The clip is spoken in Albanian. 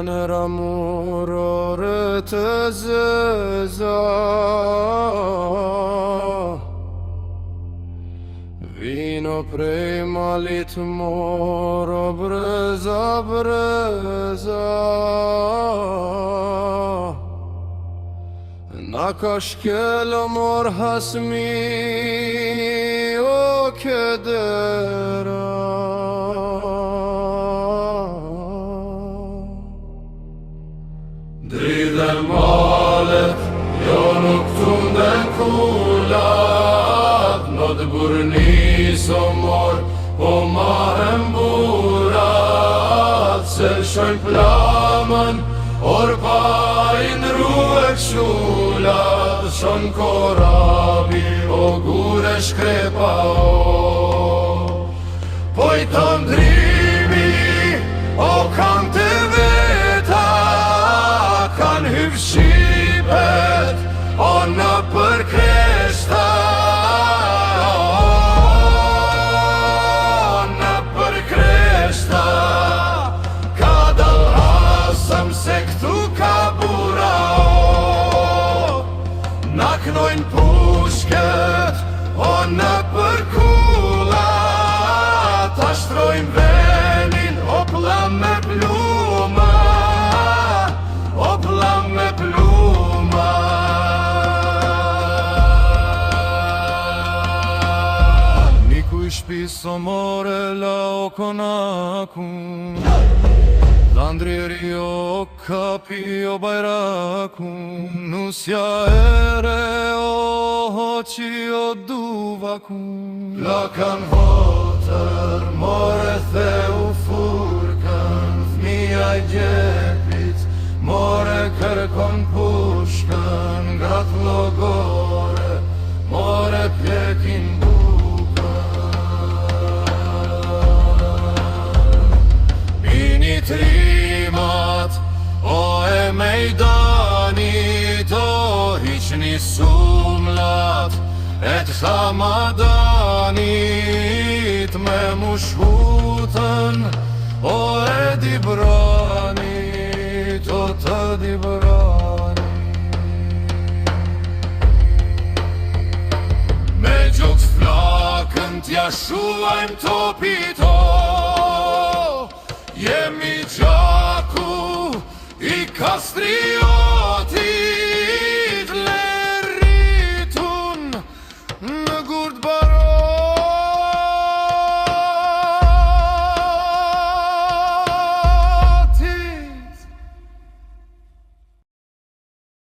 janë ramurore të zeza, vino prej malit moro breza breza. Na ka shkelo mor hasmi o kedera, dridhen malet, jo nuk tunden kullat, not burni so mor, po mahem burat, se shojn plamen, or pajin ruek shulat, shon korabi, o gure shkrepa o. Po i ton drimi, o kan të veta, kan hyv shqipet, o në për kreshta, o në për kreshta. Ka dal hasëm se këtu ka bura o, na knojnë pushket, o në për kula, ta shtrojnë venin, o plam me pluma, o plam me pluma. Niku i shpiso more la o konakun, Landrieri o kapi o bajrakun, nusja ere o hoqi o duvakun. Lakan votër, more theu furkan, fmija I gjepit, more kërkon pushkan, grat logore, more pjekin trimat, o e mejdanit, o hiqni sumlat, et thamadanit, me mushhutën, o e dibranit, o të dibranit. Me gjoks flakën t'ja shuajmë topito, jemi gjaku I Kastri